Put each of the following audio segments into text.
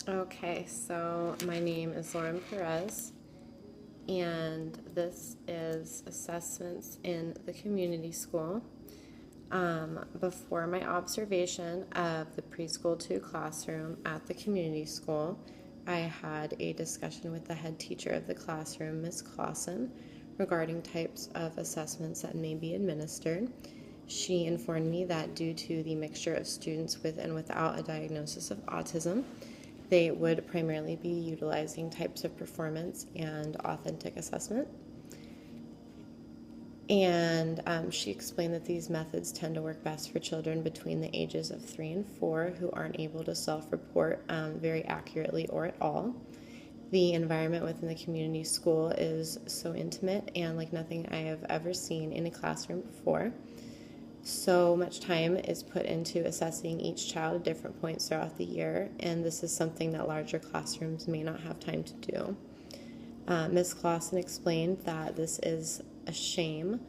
Okay, so my name is Lauren Perez, and this is assessments in the community school. Before my observation of the preschool to classroom at the community school, I had a discussion with the head teacher of the classroom, Ms. Clausen, regarding types of assessments that may be administered. She informed me that due to the mixture of students with and without a diagnosis of autism, they would primarily be utilizing types of performance and authentic assessment. And she explained that these methods tend to work best for children between the ages of 3 and 4 who aren't able to self-report very accurately or at all. The environment within the community school is so intimate and like nothing I have ever seen in a classroom before. So much time is put into assessing each child at different points throughout the year, and this is something that larger classrooms may not have time to do. Ms. Clausen explained that this is a shame,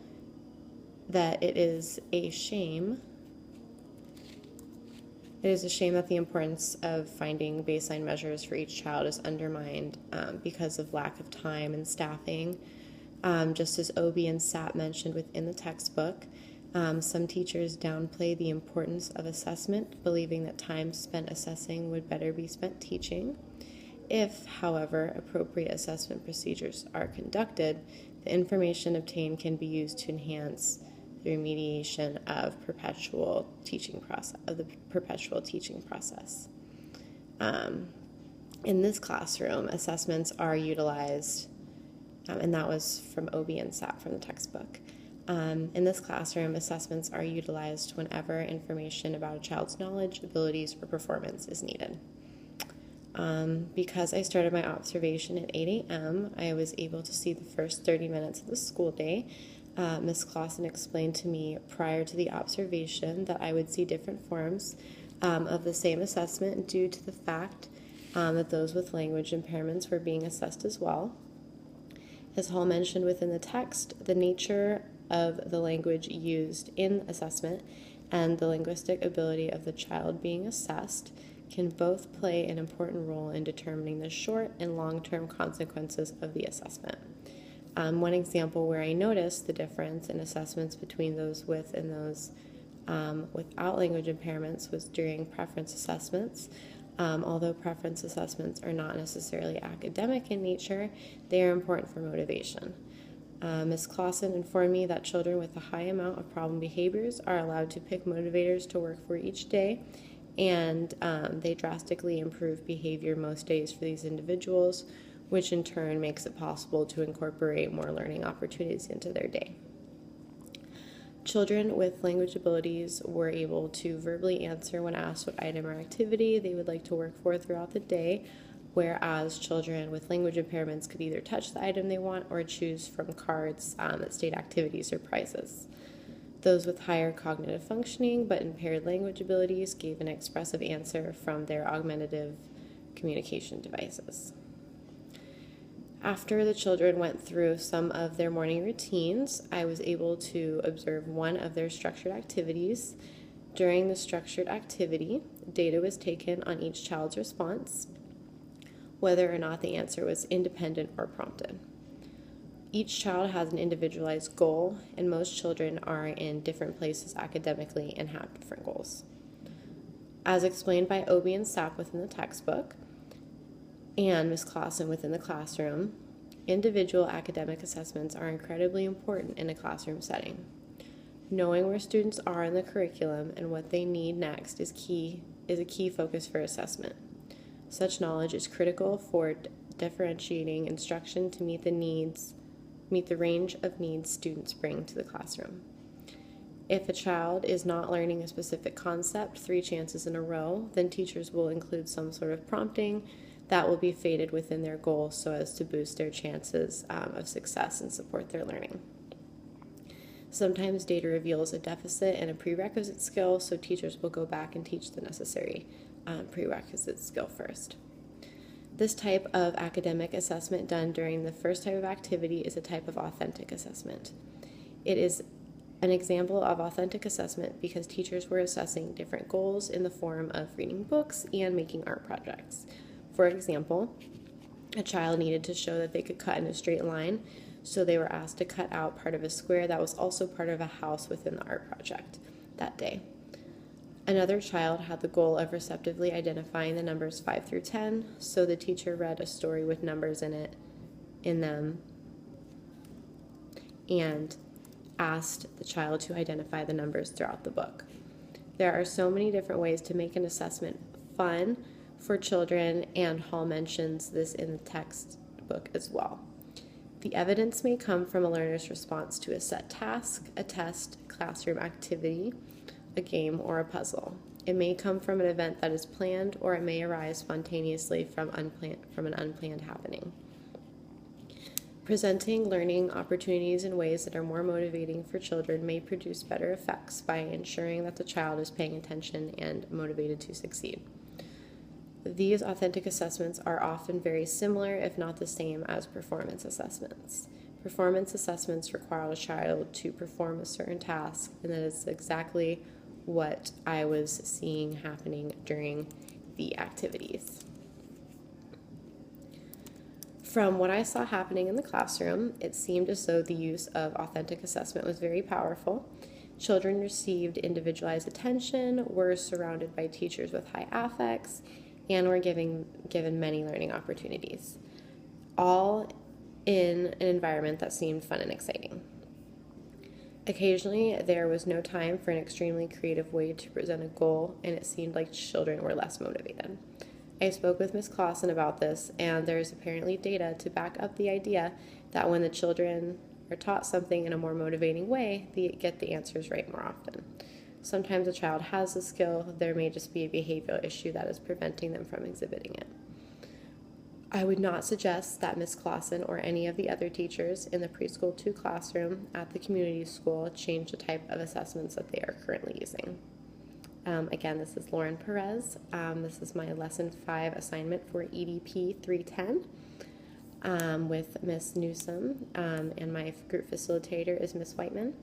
that it is a shame that the importance of finding baseline measures for each child is undermined because of lack of time and staffing. Just as OB and SAP mentioned within the textbook, some teachers downplay the importance of assessment, believing that time spent assessing would better be spent teaching. If, however, appropriate assessment procedures are conducted, the information obtained can be used to enhance the remediation of the perpetual teaching process. In this classroom, assessments are utilized, and that was from OB and SAP from the textbook. In this classroom, assessments are utilized whenever information about a child's knowledge, abilities, or performance is needed. Because I started my observation at 8 a.m., I was able to see the first 30 minutes of the school day. Ms. Clausen explained to me prior to the observation that I would see different forms of the same assessment due to the fact that those with language impairments were being assessed as well. As Hall mentioned within the text, the nature of the language used in assessment and the linguistic ability of the child being assessed can both play an important role in determining the short and long-term consequences of the assessment. One example where I noticed the difference in assessments between those with and those without language impairments was during preference assessments. Although preference assessments are not necessarily academic in nature, they are important for motivation. Ms. Clausen informed me that children with a high amount of problem behaviors are allowed to pick motivators to work for each day, and they drastically improve behavior most days for these individuals, which in turn makes it possible to incorporate more learning opportunities into their day. Children with language abilities were able to verbally answer when asked what item or activity they would like to work for throughout the day, whereas children with language impairments could either touch the item they want or choose from cards that state activities or prizes. Those with higher cognitive functioning but impaired language abilities gave an expressive answer from their augmentative communication devices. After the children went through some of their morning routines, I was able to observe one of their structured activities. During the structured activity, data was taken on each child's response, whether or not the answer was independent or prompted. Each child has an individualized goal, and most children are in different places academically and have different goals. As explained by OB and SAP within the textbook, and Ms. Clausen within the classroom, individual academic assessments are incredibly important in a classroom setting. Knowing where students are in the curriculum and what they need next is a key focus for assessment. Such knowledge is critical for differentiating instruction to meet the range of needs students bring to the classroom. If a child is not learning a specific concept 3 chances in a row, then teachers will include some sort of prompting that will be fated within their goals so as to boost their chances of success and support their learning. Sometimes data reveals a deficit in a prerequisite skill, so teachers will go back and teach the necessary prerequisite skill first. This type of academic assessment done during the first type of activity is a type of authentic assessment. It is an example of authentic assessment because teachers were assessing different goals in the form of reading books and making art projects. For example, a child needed to show that they could cut in a straight line, so they were asked to cut out part of a square that was also part of a house within the art project that day. Another child had the goal of receptively identifying the numbers 5 through 10, so the teacher read a story with numbers in them and asked the child to identify the numbers throughout the book. There are so many different ways to make an assessment fun for children, and Hall mentions this in the textbook as well. The evidence may come from a learner's response to a set task, a test, classroom activity, a game, or a puzzle. It may come from an event that is planned, or it may arise spontaneously from an unplanned happening. Presenting learning opportunities in ways that are more motivating for children may produce better effects by ensuring that the child is paying attention and motivated to succeed. These authentic assessments are often very similar, if not the same, as performance assessments. Performance assessments require a child to perform a certain task, and that is exactly what I was seeing happening during the activities. From what I saw happening in the classroom, it seemed as though the use of authentic assessment was very powerful. Children received individualized attention, were surrounded by teachers with high affects, and were given many learning opportunities, all in an environment that seemed fun and exciting. Occasionally, there was no time for an extremely creative way to present a goal, and it seemed like children were less motivated. I spoke with Ms. Clausen about this, and there is apparently data to back up the idea that when the children are taught something in a more motivating way, they get the answers right more often. Sometimes a child has the skill, there may just be a behavioral issue that is preventing them from exhibiting it. I would not suggest that Ms. Clausen or any of the other teachers in the preschool 2 classroom at the community school change the type of assessments that they are currently using. Again, this is Lauren Perez. This is my Lesson 5 assignment for EDP 310 with Ms. Newsom, and my group facilitator is Ms. Whiteman.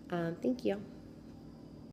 Thank you.